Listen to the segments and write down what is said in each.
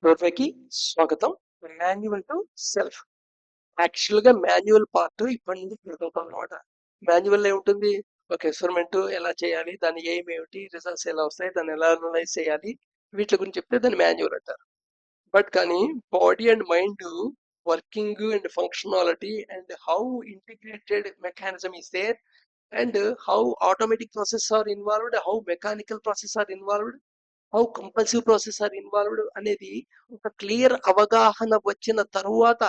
డోర్వేకి స్వాగతం. Manual to self. Actual గా manual part ఇప్పటి నుంచి చదువుతాం అనమాట. మాన్యువల్ ఏముంటుంది? ఒక ఎక్స్పెరిమెంట్ ఎలా చేయాలి, దాని ఎయిమ్ ఏమిటి, రిజల్ట్స్ ఎలా వస్తాయి, దాన్ని ఎలా అనలైజ్ చేయాలి, వీటి గురించి చెప్తే దాన్ని మాన్యువల్ అంటారు. బట్ కానీ body and mind working and functionality and how integrated mechanism is there and how automatic process are involved, how mechanical process are involved, how compulsive process are involved అనేది ఒక clear అవగాహన వచ్చిన తరువాత,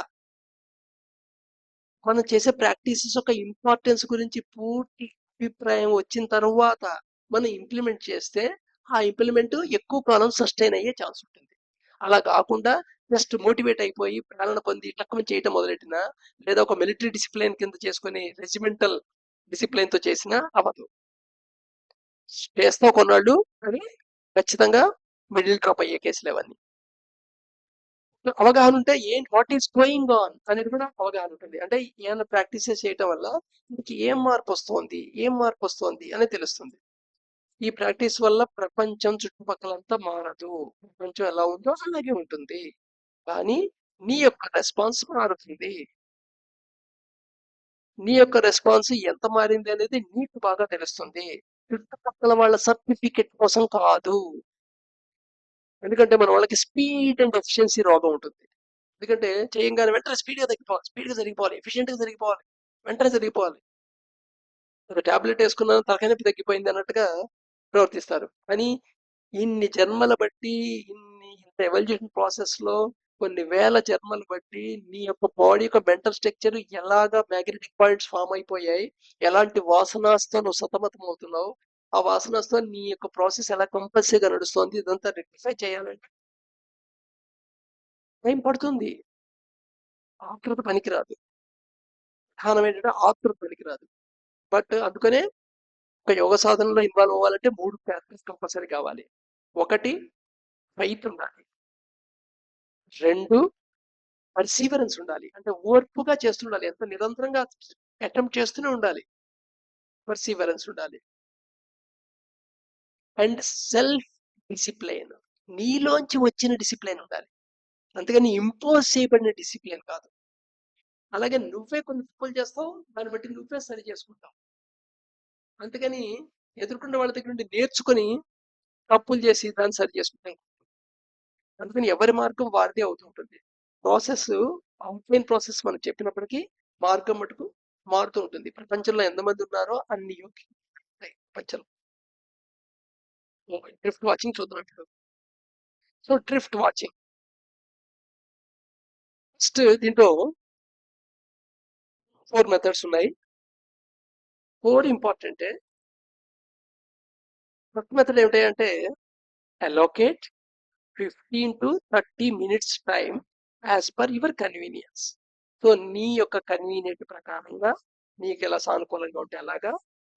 మనం చేసే practices యొక్క importance గురించి పూర్తి అభిప్రాయం వచ్చిన తరువాత మనం ఇంప్లిమెంట్ చేస్తే ఆ ఇంప్లిమెంట్ ఎక్కువ కాలం సస్టైన్ అయ్యే ఛాన్స్ ఉంటుంది. అలా కాకుండా జస్ట్ మోటివేట్ అయిపోయి ప్రేరణ పొంది టక్కున చేయటం మొదలెట్టిన, లేదా ఒక మిలిటరీ డిసిప్లిన్ కింద చేసుకుని రెజిమెంటల్ డిసిప్లిన్ తో చేసినా అవ్వదు. చేస్తావు కొన్నాళ్ళు అని ఖచ్చితంగా మిడిల్ డ్రాప్ అయ్యే కేసులు అవన్నీ. అవగాహన ఉంటే వాట్ ఈస్ గోయింగ్ ఆన్ అనేది కూడా అవగాహన ఉంటుంది. అంటే ఏమైనా ప్రాక్టీసెస్ చేయటం వల్ల మీకు ఏం మార్పు వస్తోంది అనేది తెలుస్తుంది. ఈ ప్రాక్టీస్ వల్ల ప్రపంచం చుట్టుపక్కలంతా మారదు, ప్రపంచం ఎలా ఉందో అలాగే ఉంటుంది, కానీ నీ యొక్క రెస్పాన్స్ మారుతుంది. నీ యొక్క రెస్పాన్స్ ఎంత మారింది అనేది నీకు బాగా తెలుస్తుంది, చుట్టుపక్కల వాళ్ళ సర్టిఫికెట్ కోసం కాదు. ఎందుకంటే మన వాళ్ళకి స్పీడ్ అండ్ ఎఫిషియన్సీ రోగం ఉంటుంది. ఎందుకంటే చేయంగానే వెంటనే స్పీడ్గా జరిగిపోవాలి, ఎఫిషియెంట్గా జరిగిపోవాలి, వెంటనే జరిగిపోవాలి. ఒక టాబ్లెట్ వేసుకున్నాను తలకాయ నొప్పి తగ్గిపోయింది అన్నట్టుగా ప్రవర్తిస్తారు. కానీ ఇన్ని జన్మల బట్టి, ఇంత ఎవల్యూషన్ ప్రాసెస్ లో కొన్ని వేల జన్మలు బట్టి నీ యొక్క బాడీ యొక్క మెంటల్ స్ట్రక్చర్ ఎలాగా మ్యాగ్నెటిక్ పాయింట్స్ ఫామ్ అయిపోయాయి, ఎలాంటి వాసనాస్తో నువ్వు సతమతం అవుతున్నావు, ఆ వాసనాస్తో నీ యొక్క ప్రాసెస్ ఎలా కంపల్సరీగా నడుస్తుంది, ఇదంతా రెక్టిఫై చేయాలంటే టైం పడుతుంది. ఆతృత పనికిరాదు. కారణం ఏంటంటే ఆతృత పనికిరాదు. బట్ అందుకనే ఒక యోగ సాధనలో ఇన్వాల్వ్ అవ్వాలంటే 3 ఫ్యాక్టర్స్ కంపల్సరీ కావాలి. 1 ఫెయిత్ ఉండాలి, 2 పర్సీవరెన్స్ ఉండాలి, అంటే ఓర్పుగా చేస్తుండాలి, ఎంత నిరంతరంగా అటెంప్ట్ చేస్తూనే ఉండాలి, పర్సీవరెన్స్ ఉండాలి, అండ్ సెల్ఫ్ డిసిప్లైన్, నీలోంచి వచ్చిన డిసిప్లైన్ ఉండాలి, అంతేగాని ఇంపోజ్ చేయబడిన డిసిప్లిన్ కాదు. అలాగే నువ్వే కొన్ని తప్పులు చేస్తావు, దాన్ని బట్టి నువ్వే సరి చేసుకుంటావు. అంతేగాని ఎదుర్కొన్న వాళ్ళ దగ్గర నుండి నేర్చుకొని తప్పులు చేసి దాన్ని సరి చేసుకుంటాం. అందుకని ఎవరి మార్గం వారిదే అవుతుంటుంది. ప్రాసెస్, అవుట్లైన్ ప్రాసెస్ మనం చెప్పినప్పటికీ మార్గం మటుకు మారుతూ ఉంటుంది. ప్రపంచంలో ఎంతమంది ఉన్నారో అన్ని ప్రపంచంలో. డ్రిఫ్ట్ వాచింగ్ చూద్దాం ఇప్పుడు. సో డ్రిఫ్ట్ వాచింగ్ ఫస్ట్ దీంట్లో 4 మెథడ్స్ ఉన్నాయి. 4 ఇంపార్టెంట్. ఫస్ట్ మెథడ్ ఏమిటంటే allocate 15 to 30 minutes time as per your convenience. So నీ యొక్క కన్వీనియంట్ ప్రకారంగా నీకు ఎలా సానుకూలంగా ఉంటే అలాగా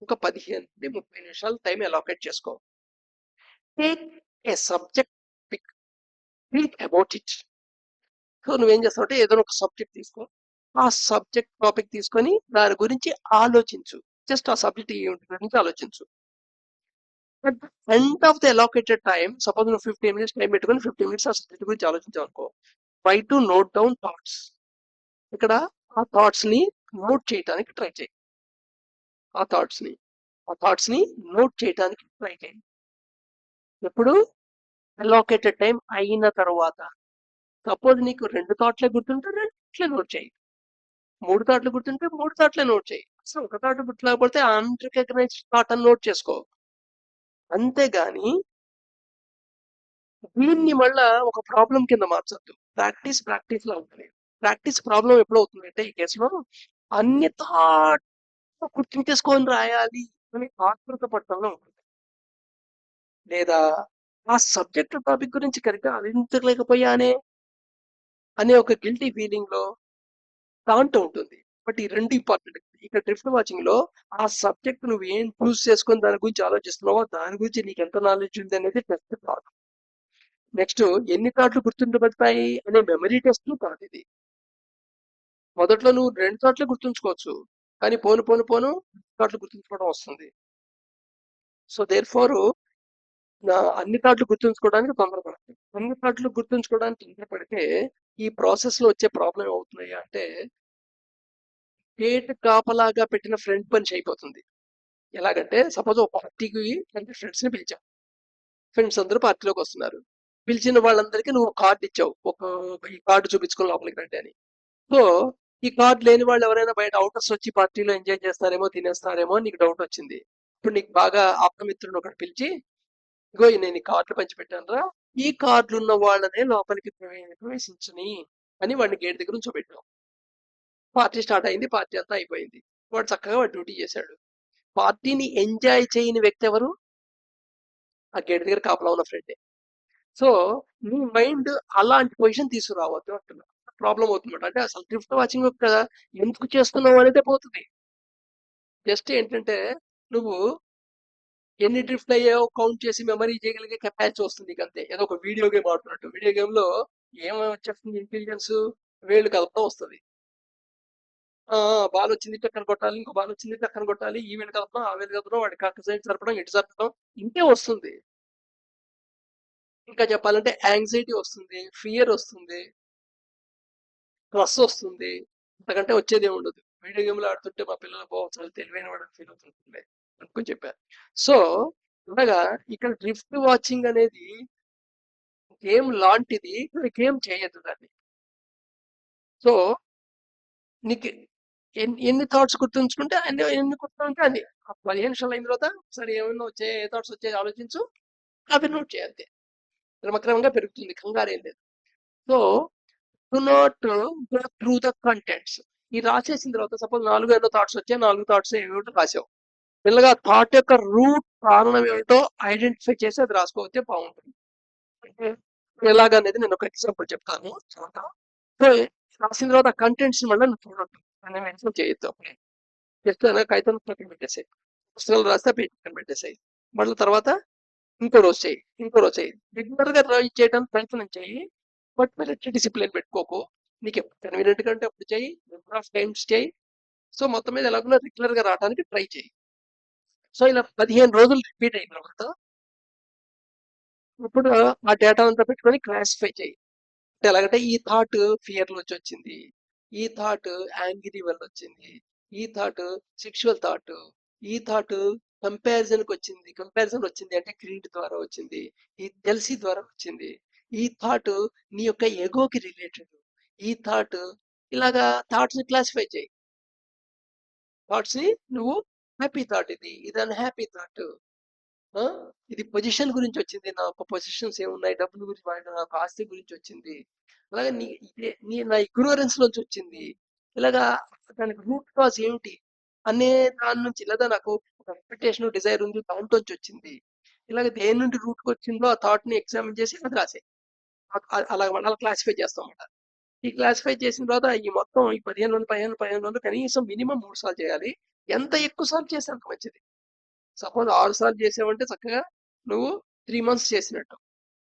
ఒక 15 నుండి 30 నిమిషాలు టైం అలొకేట్ చేసుకో. Take a subject pick, think about it. So నువ్వేం చేస్తావు, ఏదైనా ఒక సబ్జెక్ట్ తీసుకో, ఆ సబ్జెక్ట్ టాపిక్ తీసుకొని దాని గురించి ఆలోచించు. జస్ట్ ఆ సబ్జెక్ట్ గురించి ఆలోచించు. At the end of the allocated time, suppose నువ్వు 15 మినిట్స్ టైం పెట్టుకొని 15 మినిట్స్ ఆ సబ్జెక్ట్ గురించి ఆలోచించావు అనుకో, try to note down thoughts. ఇక్కడ ఆ థాట్స్ ని నోట్ చేయడానికి ట్రై చేయి. ఆ థాట్స్ ని నోట్ చేయడానికి ట్రై చేయి. ఎప్పుడు? అలొకేటెడ్ టైం అయిన తర్వాత. సపోజ్ నీకు 2 థాట్లే గుర్తుంటే 2 నోట్ చేయి, 3 థాట్లు గుర్తుంటే 3 థాట్లే నోట్ చేయి. అసలు ఒక థాట్ గుర్తులేకపోతే అన్రికగ్నైజ్డ్ థాట్ అని నోట్ చేసుకో. అంతేగాని దీన్ని మళ్ళా ఒక ప్రాబ్లం కింద మార్చొద్దు. ప్రాక్టీస్ లో ఉంటుంది. ప్రాక్టీస్ ప్రాబ్లం ఎప్పుడు అవుతుంది అంటే, ఈ కేసులో అన్ని థాట్ గుర్తుంచేసుకొని రాయాలి అని ఆతృత పట్టడంలో ఉంటుంది, లేదా ఆ సబ్జెక్ట్ టాపిక్ గురించి సరిగ్గా ఆలోచించలేకపోయానే అనే ఒక గిల్టీ ఫీలింగ్ లో దాంట్లో ఉంటుంది. బట్ ఈ 2 ఇంపార్టెంట్. ఇక్కడ డ్రిఫ్ట్ వాచింగ్ లో ఆ సబ్జెక్ట్ నువ్వు ఏం చూస్ చేసుకొని దాని గురించి ఆలోచిస్తున్నావో దాని గురించి నీకు ఎంత నాలెడ్జ్ ఉంది అనేది టెస్ట్ కాదు. నెక్స్ట్, ఎన్ని థాట్లు గుర్తుండబడతాయి అనే మెమరీ టెస్ట్ కాదు ఇది. మొదట్లో నువ్వు 2 థాట్లు గుర్తుంచుకోవచ్చు, కానీ పోను థాట్లు గుర్తుంచుకోవడం వస్తుంది. సో దేర్ ఫోర్ అన్ని థాట్లు గుర్తుంచుకోవడానికి తొందరపడతాయి. అన్ని పాటలు గుర్తుంచుకోవడానికి తొందరపడితే ఈ ప్రాసెస్ లో వచ్చే ప్రాబ్లం ఏమవుతున్నాయి అంటే గేట్ కాపలాగా పెట్టిన ఫ్రెండ్ పని అయిపోతుంది. ఎలాగంటే సపోజ్ ఒక పార్టీకి అంటే ఫ్రెండ్స్ ని పిలిచావు. ఫ్రెండ్స్ అందరూ పార్టీలోకి వస్తున్నారు. పిలిచిన వాళ్ళందరికీ నువ్వు కార్డు ఇచ్చావు. ఈ కార్డు చూపించుకొని లోపలికి రండి అని. సో ఈ కార్డు లేని వాళ్ళు ఎవరైనా బయట అవుటర్స్ వచ్చి పార్టీలో ఎంజాయ్ చేస్తారేమో తినేస్తారేమో అని నీకు డౌట్ వచ్చింది. ఇప్పుడు నీకు బాగా ఆప్తమిత్రుడు ఒకటి పిలిచి ఇగో నేను ఈ కార్డులు పంచిపెట్టాను రా, ఈ కార్డులు ఉన్న వాళ్ళనే లోపలికి ప్రవేశించని అని వాడిని గేట్ దగ్గర ఉంచోబెట్టాం. పార్టీ స్టార్ట్ అయింది. పార్టీ అంతా అయిపోయింది. వాడు చక్కగా వాడు డ్యూటీ చేశాడు. పార్టీని ఎంజాయ్ చేయని వ్యక్తి ఎవరు? ఆ గేట్ దగ్గర కాపలా ఉన్న ఫ్రెండే. సో నీ మైండ్ అలాంటి పొజిషన్ తీసుకురావద్దు అంటున్నా. ప్రాబ్లం అవుతుందన్నమాట. అంటే అసలు డ్రిఫ్ట్ వాచింగ్ యొక్క ఎందుకు చేస్తున్నావు అనేది పోతుంది. జస్ట్ ఏంటంటే నువ్వు ఎన్ని డ్రిఫ్ట్ అయ్యాయో కౌంట్ చేసి మెమరీ చేయగలిగే కెపాసిటీ వస్తుంది నీకు అంతే. ఏదో ఒక వీడియో గేమ్ ఆడుతున్నట్టు. వీడియో గేమ్ లో ఏమొచ్చేస్తుంది ఇంటెలిజెన్స్, వేళ్ళు కలపడం వస్తుంది. బాల్ వచ్చింది టక్కన కొట్టాలి, ఇంకో బాల్ వచ్చింది టక్కన కొట్టాలి, ఈ వేలు కలపడం ఆ వేలు కలపడం, వాడి కక్క సైడ్ సరపడం ఇటు సరపడం ఇంకే వస్తుంది. ఇంకా చెప్పాలంటే యాంగ్జైటీ వస్తుంది, ఫియర్ వస్తుంది, స్ట్రెస్ వస్తుంది. అంతకంటే వచ్చేది ఏమి ఉండదు. వీడియో గేమ్లు ఆడుతుంటే మా పిల్లలు చాలా తెలివైన వాడు ఫీల్ అవుతుంటుంది అనుకుని చెప్పారు. సో అనగా ఇక్కడ డ్రిఫ్ట్ వాచింగ్ అనేది గేమ్ లాంటిది, గేమ్ చేయదు దాన్ని. సో నీకు ఎన్ని థాట్స్ గుర్తుంచుకుంటే ఎన్ని గుర్తుంటే అన్ని 15 నిమిషాలు అయిన తర్వాత సరే ఏమైనా వచ్చే ఏ థాట్స్ వచ్చే ఆలోచించు, అవి నోట్ చేయాలి. క్రమక్రమంగా పెరుగుతుంది, కంగారు ఏం లేదు. So do not go through the contents. ఈ రాసేసిన తర్వాత సపోజ్ 4 ఎన్నో థాట్స్ వచ్చాయి, 4 థాట్స్ ఏమిటో రాసావు. పిల్లగా థాట్ యొక్క రూట్ కారణం ఏమిటో ఐడెంటిఫై చేసి అది రాసుకోవచ్చే బాగుంటుంది. అంటే ఎలాగనేది నేను ఒక ఎగ్జాంపుల్ చెప్తాను. సో రాసిన తర్వాత కంటెంట్స్ మళ్ళీ నువ్వు చూడొద్దు, మెన్షన్ చేయొద్దు. జస్ట్ కాగితం పక్కన పెట్టేసాయి. పుస్తకాలు రాస్తే పక్కన పెట్టేసాయి. మళ్ళీ తర్వాత ఇంకో రోజు చేయి, ఇంకో రోజు చేయి. రెగ్యులర్ గా ట్రై చేయడానికి ప్రయత్నం చేయి. బట్ మీరు డిసిప్లిన్ పెట్టుకోకు. నీకు ఎప్పుడు కన్వీనియంట్ కంటే అప్పుడు చేయి, నెంబర్ ఆఫ్ టైమ్స్ చేయి. సో మొత్తం మీద ఎలాగో రెగ్యులర్ గా రావడానికి ట్రై చేయి. సో ఇలా 15 రోజులు రిపీట్ అయిన తర్వాత ఇప్పుడు ఆ డేటా అంతా పెట్టుకొని క్లాసిఫై చేయి. అంటే ఎలాగంటే ఈ థాట్ ఫియర్ నుంచి వచ్చింది, ఈ థాట్ యాంగ్రీ వల్ల వచ్చింది, ఈ థాట్ సెక్షువల్ థాట్, ఈ థాట్ కంపారిజన్ వచ్చింది అంటే క్రీడ్ ద్వారా వచ్చింది, ఈ జెల్సీ ద్వారా వచ్చింది, ఈ థాట్ నీ యొక్క ఎగోకి రిలేటెడ్, ఈ థాట్ ఇలాగా థాట్స్ ని క్లాసిఫై చేయి. థాట్స్ ని నువ్వు హ్యాపీ థాట్, ఇది అన్హ్యాపీ థాట్, ఇది పొజిషన్ గురించి వచ్చింది, నాకు పొజిషన్స్ ఏమున్నాయి, డబ్బుల గురించి నాకు ఆస్తి గురించి వచ్చింది, అలాగే నా ఇగ్నోరెన్స్ నుంచి వచ్చింది, ఇలాగా దానికి రూట్ కాజ్ ఏమిటి అనే దాని నుంచి, లేదా నాకు ఒక ఎక్స్పెక్టేషన్ డిజైర్ ఉంది దాంట్లోంచి వచ్చింది, ఇలాగ దేని నుండి రూట్కి వచ్చిందో ఆ థాట్ ని ఎగ్జామిన్ చేసి అది రాసే. అలా మనం క్లాసిఫై చేస్తాం అన్నమాట. ఈ క్లాసిఫై చేసిన తర్వాత ఈ మొత్తం ఈ 15 రోజులు కనీసం మినిమం 3 సార్లు చేయాలి. ఎంత ఎక్కువ సార్లు చేస్తే అంత మంచిది. సపోజ్ 6 సార్లు చేసావంటే చక్కగా నువ్వు 3 మంత్స్ చేసినట్టు.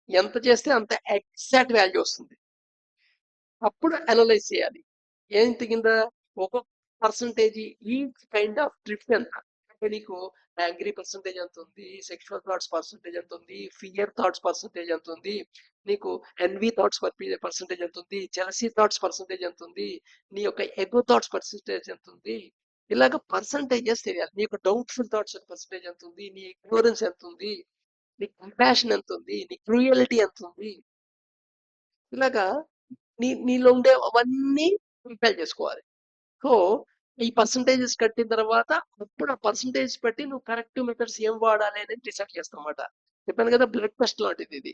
ఎంత చేస్తే అంత ఎగ్జాక్ట్ వాల్యూ వస్తుంది. అప్పుడు అనలైజ్ చేయాలి. ఏంటి కింద ఒక్కొక్క percentage each kind of drift ఎంత అంటే నీకు యాంగ్రీ పర్సంటేజ్ ఎంత ఉంది, సెక్షువల్ థాట్స్ పర్సంటేజ్ ఎంత ఉంది, ఫియర్ థాట్స్ పర్సంటేజ్ ఎంత ఉంది, నీకు ఎన్వి థాట్స్ పర్సంటేజ్ ఎంత ఉంది, జెలసీ థాట్స్ పర్సంటేజ్ ఎంత ఉంది, నీ యొక్క ఎగో థాట్స్ పర్సంటేజ్ ఎంత ఉంది, ఇలాగ పర్సంటేజెస్ తెలియాలి. నీ యొక్క డౌట్ఫుల్ థాట్స్ పర్సంటేజ్ ఎంత ఉంది, నీ ఇగ్నోరెన్స్ ఎంత ఉంది, నీ కంపాషన్ ఎంత ఉంది, నీ క్రూయలిటీ ఎంత ఉంది, ఇలాగా నీలో ఉండే అవన్నీ కంపేర్ చేసుకోవాలి. సో ఈ పర్సంటేజెస్ కట్టిన తర్వాత అప్పుడు ఆ పర్సంటేజ్ బట్టి నువ్వు కరెక్టివ్ మెథడ్స్ ఏం వాడాలి అనేది డిసైడ్ చేస్తావు అన్నమాట. చెప్పాను కదా, బ్లడ్ టెస్ట్ లాంటిది ఇది.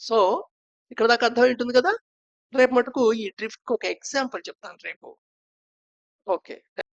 సో ఇక్కడ దాకా అర్థం ఉంటుంది కదా. రేపు మటుకు ఈ డ్రిఫ్ట్ ఒక ఎగ్జాంపుల్ చెప్తాను రేపు. ఓకే.